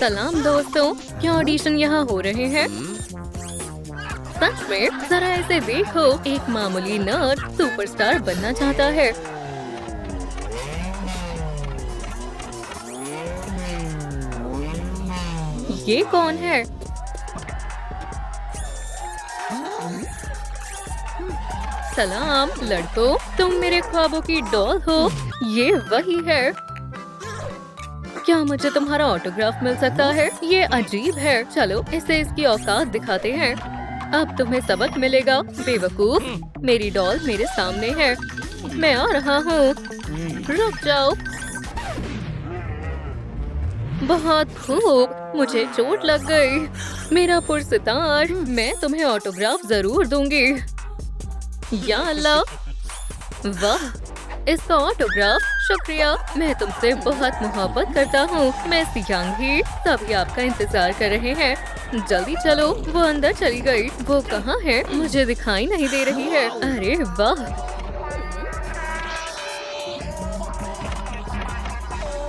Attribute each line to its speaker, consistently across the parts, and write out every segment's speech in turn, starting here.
Speaker 1: सलाम दोस्तों, क्या ऑडिशन यहाँ हो रहे हैं? सच में? जरा ऐसे देखो, एक मामूली नर्ड सुपरस्टार बनना चाहता है। ये कौन है? सलाम लड़कों, तुम मेरे ख्वाबों की डॉल हो। ये वही है। क्या मुझे तुम्हारा ऑटोग्राफ मिल सकता है? ये अजीब है। चलो इसे इसकी औकात दिखाते हैं। अब तुम्हें सबक मिलेगा बेवकूफ। मेरी डॉल मेरे सामने है। मैं आ रहा हूँ। रुक जाओ। बहुत खूब, मुझे चोट लग गई। मेरा पुरस्कार, मैं तुम्हें ऑटोग्राफ जरूर दूंगी। या अल्लाह, वाह, इसका ऑटोग्राफ। शुक्रिया, मैं तुमसे बहुत मोहब्बत करता हूँ। मैं सियांगी, सभी आपका इंतजार कर रहे हैं। जल्दी चलो। वो अंदर चली गई। वो कहाँ है? मुझे दिखाई नहीं दे रही है। अरे वाह,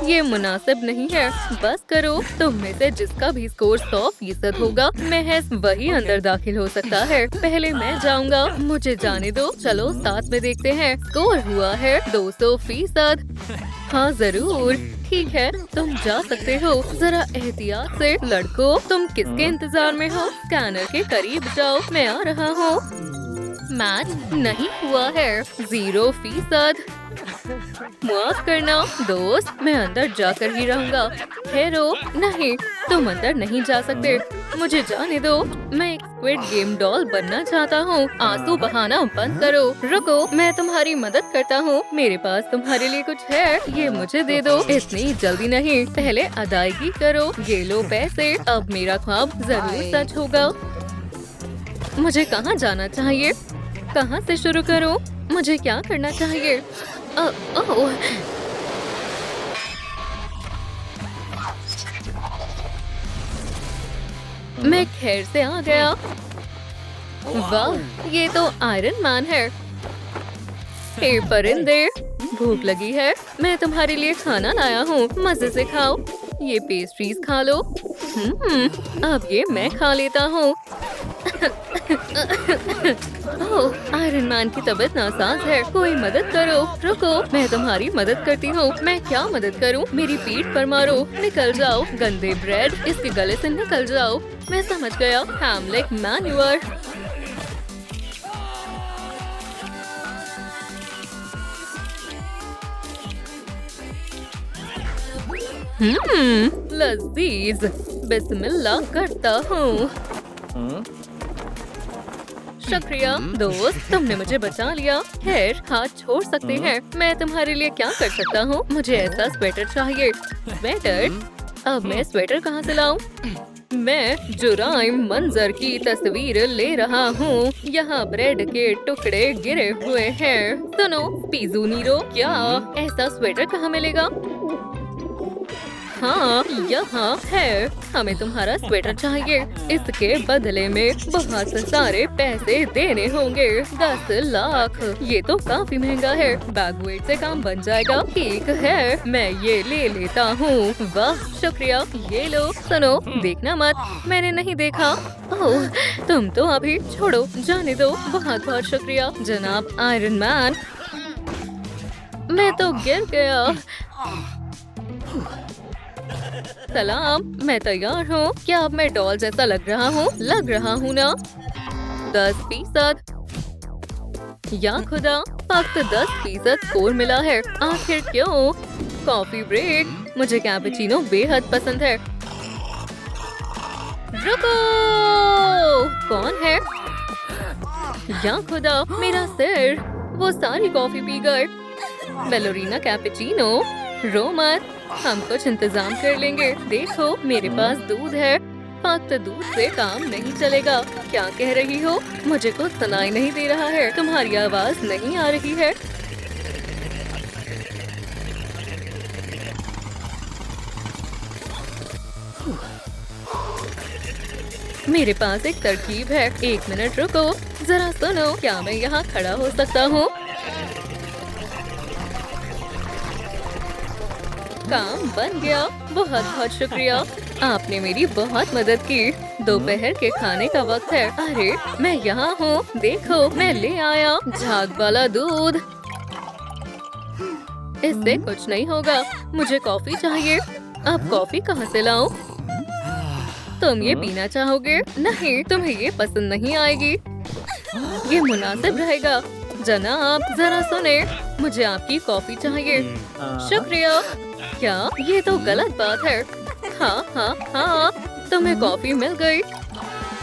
Speaker 1: ये मुनासिब नहीं है। बस करो। तुम में से जिसका भी स्कोर 100% होगा, महज वही अंदर दाखिल हो सकता है। पहले मैं जाऊंगा। मुझे जाने दो। चलो साथ में देखते हैं। स्कोर हुआ है 200%। हाँ जरूर। ठीक है, तुम जा सकते हो। जरा एहतियात से लड़कों। तुम किसके इंतजार में हो? स्कैनर के करीब जाओ। मैं आ रहा हूँ। मैच नहीं हुआ है। 0%। माफ करना दोस्त, मैं अंदर जाकर ही रहूंगा। ठहरो, नहीं, तुम अंदर नहीं जा सकते। मुझे जाने दो। मैं एक स्क्विड गेम डॉल बनना चाहता हूँ। आंसू बहाना बंद करो। रुको, मैं तुम्हारी मदद करता हूँ। मेरे पास तुम्हारे लिए कुछ है। ये मुझे दे दो। इतनी जल्दी नहीं, पहले अदायगी करो। ये लो पैसे। अब मेरा ख्वाब जरूर सच होगा। मुझे कहाँ जाना चाहिए? कहाँ से शुरू करूँ? मुझे क्या करना चाहिए? ओह, मैं खैर से आ गया। वाह, ये तो आयरन मैन है। हे परिंदे, भूख लगी है। मैं तुम्हारे लिए खाना लाया हूँ। मजे से खाओ। ये पेस्ट्रीज खा लो। अब ये मैं खा लेता हूँ। ओह, आयरन मैन की तबीयत नासाज है। कोई मदद करो। रुको, मैं तुम्हारी मदद करती हूँ। मैं क्या मदद करूँ? मेरी पीठ पर मारो। निकल जाओ गंदे ब्रेड, इसके गले से निकल जाओ। मैं समझ गया। Hamlet manure. लजीज। बिस्मिल्लाह करता हूँ। शुक्रिया दोस्त, तुमने मुझे बचा लिया। खैर, हाथ छोड़ सकते हैं। मैं तुम्हारे लिए क्या कर सकता हूँ? मुझे ऐसा स्वेटर चाहिए। स्वेटर? अब मैं स्वेटर कहाँ से लाऊं? मैं जुराइम मंजर की तस्वीर ले रहा हूँ। यहाँ ब्रेड के टुकड़े गिरे हुए हैं। सुनो पीजू नीरो, क्या ऐसा स्वेटर कहाँ मिलेगा? हाँ, यहाँ है। हमें तुम्हारा स्वेटर चाहिए। इसके बदले में बहुत सारे पैसे देने होंगे। 10 लाख। ये तो काफी महंगा है। बैगवेट से काम बन जाएगा। ठीक है, मैं ये ले लेता हूँ। वाह, शुक्रिया। ये लो। सुनो, देखना मत। मैंने नहीं देखा। ओह, तुम तो अभी छोड़ो, जाने दो। बहुत बहुत शुक्रिया जनाब आयरन मैन। मैं तो गिर गया। सलाम, मैं तैयार हूँ। क्या अब मैं डॉल जैसा लग रहा हूँ? लग रहा हूँ ना? 10%। या खुदा, फक्त 10% स्कोर मिला है। आखिर क्यों? Coffee break. मुझे कैपेचिनो बेहद पसंद है। रुको, कौन है? या खुदा, मेरा सिर। वो सारी कॉफी पी गए। बेलोरीना कैपेचिनो। रो मत, हम कुछ इंतजाम कर लेंगे। देखो, मेरे पास दूध है। फक्त दूध से काम नहीं चलेगा। क्या कह रही हो? मुझे कुछ सुनाई नहीं दे रहा है। तुम्हारी आवाज नहीं आ रही है। मेरे पास एक तरकीब है। 1 मिनट रुको, जरा सुनो। क्या मैं यहाँ खड़ा हो सकता हूँ? काम बन गया। बहुत बहुत शुक्रिया। आपने मेरी बहुत मदद की। दोपहर के खाने का वक्त है। अरे मैं यहाँ हूँ, देखो मैं ले आया झाग वाला दूध। इससे कुछ नहीं होगा, मुझे कॉफी चाहिए। अब कॉफी कहाँ से लाऊं? तुम ये पीना चाहोगे? नहीं, तुम्हें ये पसंद नहीं आएगी। ये मुनासिब रहेगा। जनाब जरा सुने, मुझे आपकी कॉफी चाहिए। शुक्रिया। क्या ये तो गलत बात है। हाँ हाँ हाँ, तुम्हें कॉफी मिल गई।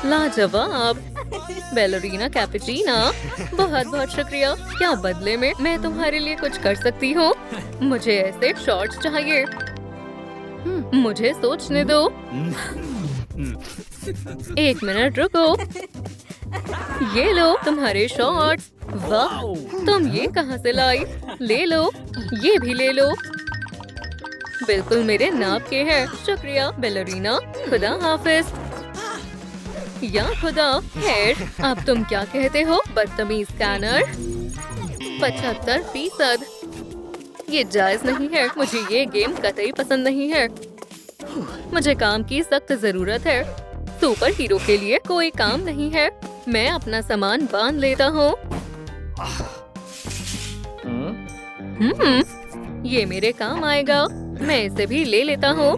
Speaker 1: लाजवाब। बैलोरीना कैपुचिनो, बहुत बहुत शुक्रिया। क्या बदले में मैं तुम्हारे लिए कुछ कर सकती हूँ? मुझे ऐसे शॉर्ट्स चाहिए। मुझे सोचने दो। 1 मिनट रुको। ये लो तुम्हारे शॉर्ट्स। वाह, तुम ये कहाँ से लाई? ले लो, ये भी ले लो। बिल्कुल मेरे नाप के हैं। शुक्रिया बैलोरीना, खुदा हाफिज। या खुदा। खैर, अब तुम क्या कहते हो बदतमीज स्कैनर? 75%। ये जायज नहीं है। मुझे ये गेम कतई पसंद नहीं है। मुझे काम की सख्त जरूरत है। सुपर हीरो के लिए कोई काम नहीं है। मैं अपना सामान बांध लेता हूँ। ये मेरे काम आएगा। मैं इसे भी ले लेता हूँ।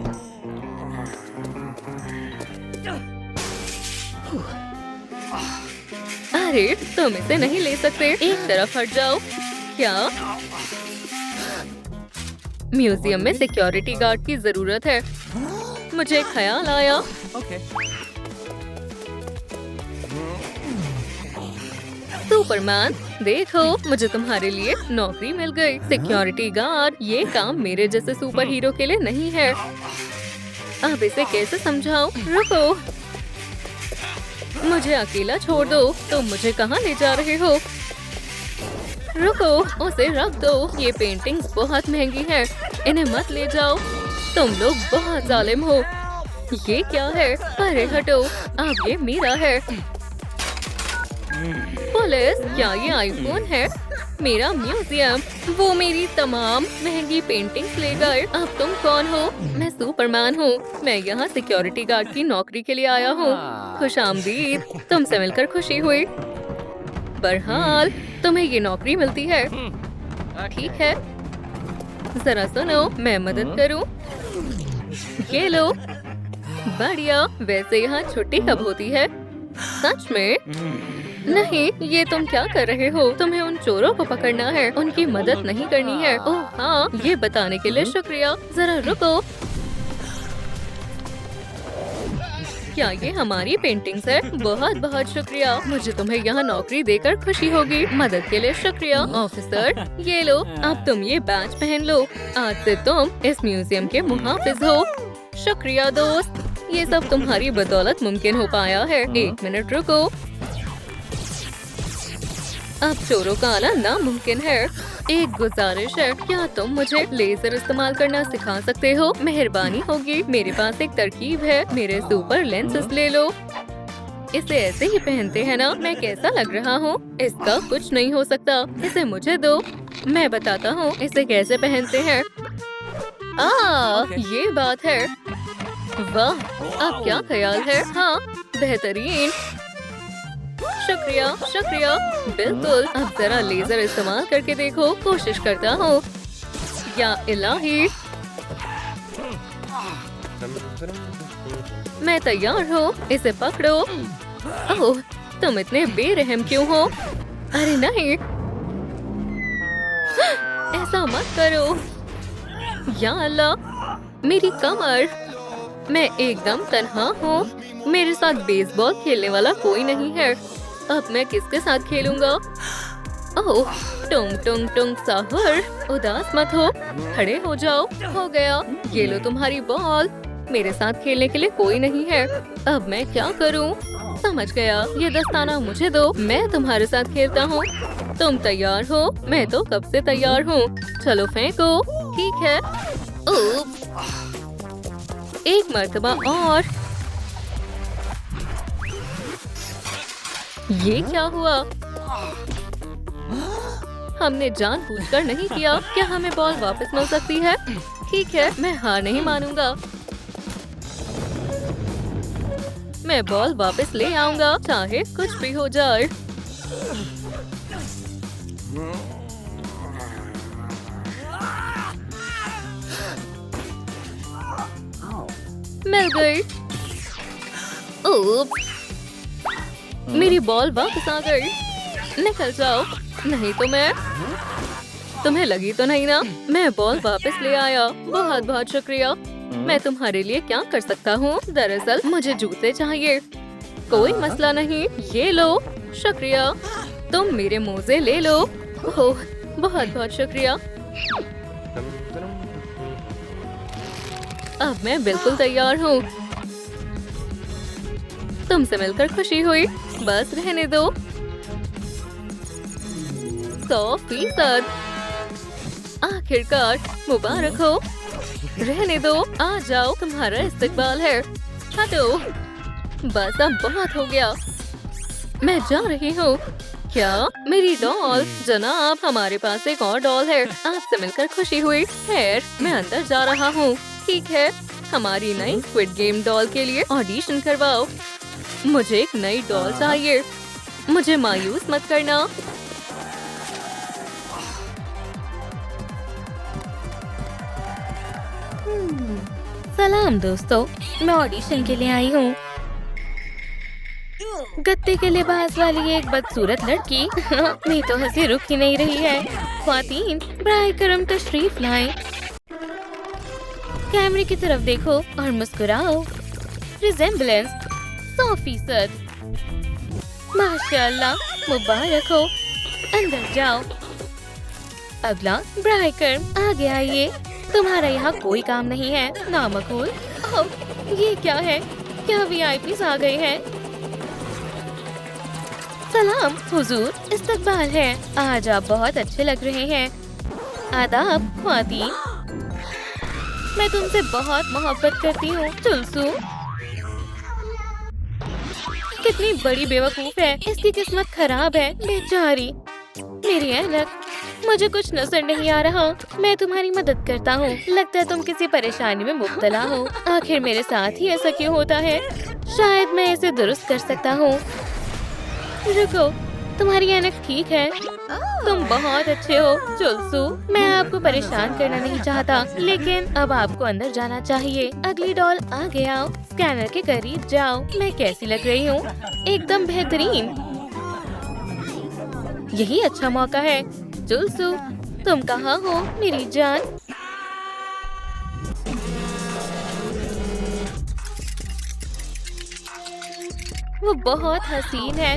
Speaker 1: अरे तुम इसे नहीं ले सकते, एक तरफ हट जाओ। क्या? म्यूजियम में सिक्योरिटी गार्ड की जरूरत है। मुझे एक ख्याल आया। सुपरमैन, देखो मुझे तुम्हारे लिए नौकरी मिल गई। सिक्योरिटी गार्ड, ये काम मेरे जैसे सुपर हीरो के लिए नहीं है। अब इसे कैसे समझाऊं? रुको, मुझे अकेला छोड़ दो। तुम मुझे कहाँ ले जा रहे हो? रुको, उसे रख दो। ये पेंटिंग्स बहुत महंगी हैं। इन्हें मत ले जाओ। तुम लोग बहुत जालिम हो। ये क्या है? अरे हटो, अब ये मेरा है। पुलिस, क्या ये आईफोन है? मेरा म्यूजियम, वो मेरी तमाम महंगी पेंटिंग्स ले गए। अब तुम कौन हो? मैं सुपरमैन हूँ। मैं यहाँ सिक्योरिटी गार्ड की नौकरी के लिए आया हूँ। खुशामदीद, तुमसे मिलकर खुशी हुई। बहरहाल तुम्हें ये नौकरी मिलती है। ठीक है, जरा सुनो, मैं मदद करूँ? ये लो। बढ़िया। वैसे यहाँ छुट्टी कब होती है? सच में? नहीं, ये तुम क्या कर रहे हो? तुम्हें उन चोरों को पकड़ना है, उनकी मदद नहीं करनी है। ओह हाँ, ये बताने के लिए शुक्रिया। जरा रुको, क्या ये हमारी पेंटिंग्स है? बहुत बहुत शुक्रिया। मुझे तुम्हें यहाँ नौकरी देकर खुशी होगी। मदद के लिए शुक्रिया ऑफिसर। ये लो, अब तुम ये बैज पहन लो। आज से तुम इस म्यूजियम के मुहाफिज हो। शुक्रिया दोस्त, ये सब तुम्हारी बदौलत मुमकिन हो पाया है। 1 मिनट रुको। अब चोरों का आना नामुमकिन है। एक गुजारिश है, क्या तुम मुझे लेजर इस्तेमाल करना सिखा सकते हो? मेहरबानी होगी। मेरे पास एक तरकीब है। मेरे सुपर लेंसेज ले लो। इसे ऐसे ही पहनते हैं ना? मैं कैसा लग रहा हूँ? इसका कुछ नहीं हो सकता। इसे मुझे दो, मैं बताता हूँ इसे कैसे पहनते हैं। ये बात है। वाह, अब क्या ख्याल है? हाँ, बेहतरीन। शुक्रिया शुक्रिया। बिल्कुल, अब जरा लेजर इस्तेमाल करके देखो। कोशिश करता हूँ। या इलाही, मैं तैयार हूँ। इसे पकड़ो। ओह, तुम इतने बेरहम क्यों हो? अरे नहीं, ऐसा मत करो। या अल्लाह, मेरी कमर। मैं एकदम तन्हा हूँ। मेरे साथ बेसबॉल खेलने वाला कोई नहीं है। अब मैं किसके साथ खेलूंगा? ओह, टुंग टुंग टुंग साहुर, उदास मत हो, खड़े हो जाओ। हो गया, ये लो तुम्हारी बॉल। मेरे साथ खेलने के लिए कोई नहीं है। अब मैं क्या करूं? समझ गया, ये दस्ताना मुझे दो, मैं तुम्हारे साथ खेलता हूँ। तुम तैयार हो? मैं तो कब से तैयार हूँ। चलो फेंको। ठीक है। एक मर्तबा और। ये क्या हुआ? हमने जानबूझकर नहीं किया। क्या हमें बॉल वापस मिल सकती है? ठीक है, मैं हार नहीं मानूंगा। मैं बॉल वापस ले आऊंगा, चाहे कुछ भी हो जाए। मिल गई। ओह, मेरी बॉल वापस आ गई। निकल जाओ, नहीं तो मैं। तुम्हें लगी तो नहीं ना? मैं बॉल वापस ले आया। बहुत बहुत शुक्रिया। मैं तुम्हारे लिए क्या कर सकता हूँ? दरअसल मुझे जूते चाहिए। कोई मसला नहीं, ये लो। शुक्रिया। तुम मेरे मोजे ले लो। ओह, बहुत बहुत शुक्रिया। अब मैं बिल्कुल तैयार हूँ। तुमसे मिलकर खुशी हुई। बस रहने दो। 100%। आखिरकार, मुबारक हो। रहने दो, आ जाओ, तुम्हारा इस्तकबाल है। हटो। बस अब बहुत हो गया। मैं जा रही हूँ। क्या? मेरी डॉल? जनाब, हमारे पास एक और डॉल है। आपसे मिलकर खुशी हुई। खैर, मैं अंदर जा रहा हूँ। ठीक है, हमारी नई स्क्विड गेम डॉल के लिए ऑडिशन करवाओ। मुझे एक नई डॉल चाहिए। मुझे मायूस मत करना। सलाम दोस्तों, मैं ऑडिशन के लिए आई हूँ। गत्ते के लिबास वाली एक बदसूरत लड़की। नहीं तो हंसी रुक ही नहीं रही है। ख्वातीन, बराए करम तशरीफ लाएं। कैमरे की तरफ देखो और मुस्कुराओ। रिजेम्बलेंस 100%। माशाल्लाह, मुबारक हो। अंदर जाओ। अगला बराए करम, आगे आइए। तुम्हारा यहाँ कोई काम नहीं है, नामकूल। ओह, ये क्या है? क्या वीआईपीज़ आ गए हैं? सलाम हुजूर, इस्तकबाल है। आज आप बहुत अच्छे लग रहे हैं। आदाब ख्वातीन। मैं तुमसे बहुत मोहब्बत करती हूँ, चुलसू। कितनी बड़ी बेवकूफ है। इसकी किस्मत खराब है, बेचारी। मेरी ऐनक, मुझे कुछ नजर नहीं आ रहा। मैं तुम्हारी मदद करता हूँ। लगता है तुम किसी परेशानी में मुब्तला हो। आखिर मेरे साथ ही ऐसा क्यों होता है? शायद मैं इसे दुरुस्त कर सकता हूँ। रुको, तुम्हारी ऐनक ठीक है। तुम बहुत अच्छे हो, चुलसू। मैं आपको परेशान करना नहीं चाहता, लेकिन अब आपको अंदर जाना चाहिए। अगली डॉल, आगे आओ। स्कैनर के करीब जाओ। मैं कैसी लग रही हूँ? एकदम बेहतरीन। यही अच्छा मौका है। चुलसू, तुम कहाँ हो मेरी जान? वो बहुत हसीन है।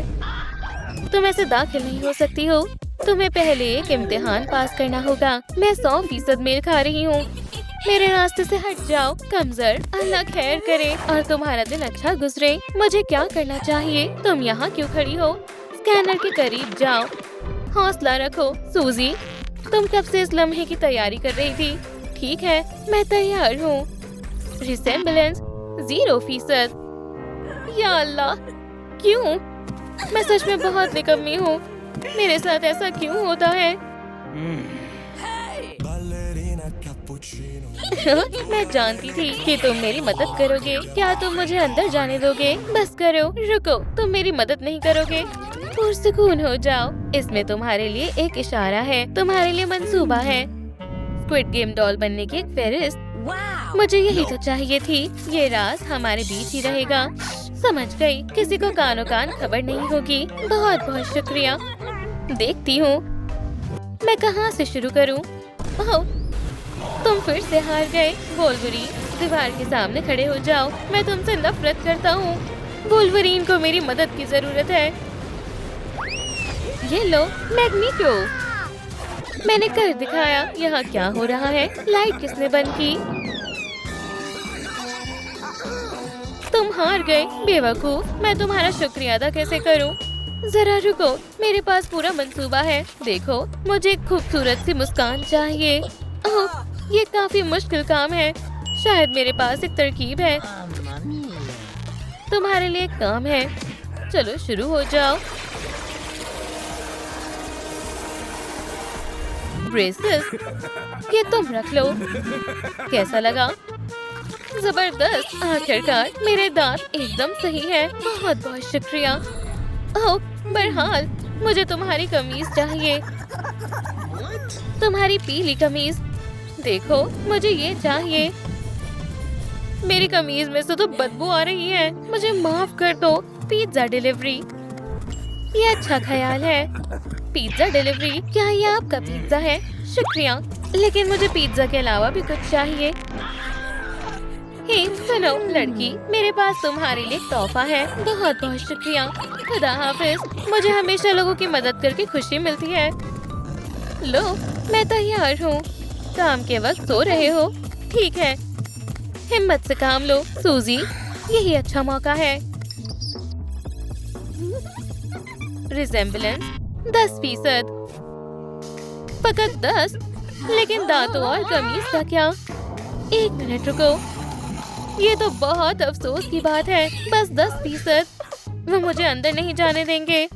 Speaker 1: तुम ऐसे दाखिल नहीं हो सकती हो। तुम्हें पहले एक इम्तिहान पास करना होगा। मैं 100% मेल खा रही हूँ। मेरे रास्ते से हट जाओ, कमजोर। अल्लाह खैर करे और तुम्हारा दिन अच्छा गुजरे। मुझे क्या करना चाहिए? तुम यहाँ क्यों खड़ी हो? स्कैनर के करीब जाओ। हौसला रखो, सूजी। तुम कब से इस लम्हे की तैयारी कर रही थी? ठीक है, मैं तैयार हूँ। रिसेम्बलेंस 0%। या अल्लाह, क्यों? मैं सच में बहुत निकम्मी हूँ। मेरे साथ ऐसा क्यों होता है? मैं जानती थी कि तुम मेरी मदद करोगे। क्या तुम मुझे अंदर जाने दोगे? बस करो। रुको, तुम मेरी मदद नहीं करोगे? पुरसुकून हो जाओ। इसमें तुम्हारे लिए एक इशारा है। तुम्हारे लिए मंसूबा है। स्क्विड गेम डॉल बनने की एक फेरिस्त। मुझे यही तो चाहिए थी। ये राज हमारे बीच ही रहेगा। समझ गई, किसी को कानो कान खबर नहीं होगी। बहुत बहुत शुक्रिया। देखती हूँ मैं कहाँ से शुरू करूँ। ओह, तुम फिर से हार गए। वोल्वरीन, दीवार के सामने खड़े हो जाओ। मैं तुमसे नफरत करता हूँ। वोल्वरीन को मेरी मदद की जरूरत है। ये लो, मैग्नीटो। मैंने कर दिखाया। यहाँ क्या हो रहा है? लाइट किसने बंद की? तुम हार गए, बेवकूफ। मैं तुम्हारा शुक्रिया अदा कैसे करूं? जरा रुको, मेरे पास पूरा मंसूबा है। देखो, मुझे एक खूबसूरत सी मुस्कान चाहिए। ओह, ये काफी मुश्किल काम है। शायद मेरे पास एक तरकीब है। तुम्हारे लिए एक काम है। चलो शुरू हो जाओ। ब्रेसेस, ये तुम रख लो। कैसा लगा? जबरदस्त, आखिरकार मेरे दांत एकदम सही है। बहुत बहुत शुक्रिया। ओह बहरहाल, मुझे तुम्हारी कमीज चाहिए। तुम्हारी पीली कमीज। देखो, मुझे ये चाहिए। मेरी कमीज में से तो बदबू आ रही है। मुझे माफ कर दो। Pizza delivery. ये अच्छा ख्याल है। पिज्जा डिलीवरी, क्या ये आपका पिज्जा है? शुक्रिया, लेकिन मुझे पिज्जा के अलावा भी कुछ चाहिए। हे सुनो लड़की, मेरे पास तुम्हारे लिए तोहफा है। बहुत बहुत शुक्रिया। खुदा हाफिज। मुझे हमेशा लोगों की मदद करके खुशी मिलती है। लो, मैं तैयार हूँ। काम के वक्त सो रहे हो? ठीक है, हिम्मत से काम लो सूजी, यही अच्छा मौका है। रिजेम्बलेंस 10%। फकत 10? लेकिन दांतों और कमीज का क्या? 1 मिनट रुको। ये तो बहुत अफसोस की बात है। बस 10%। वो मुझे अंदर नहीं जाने देंगे।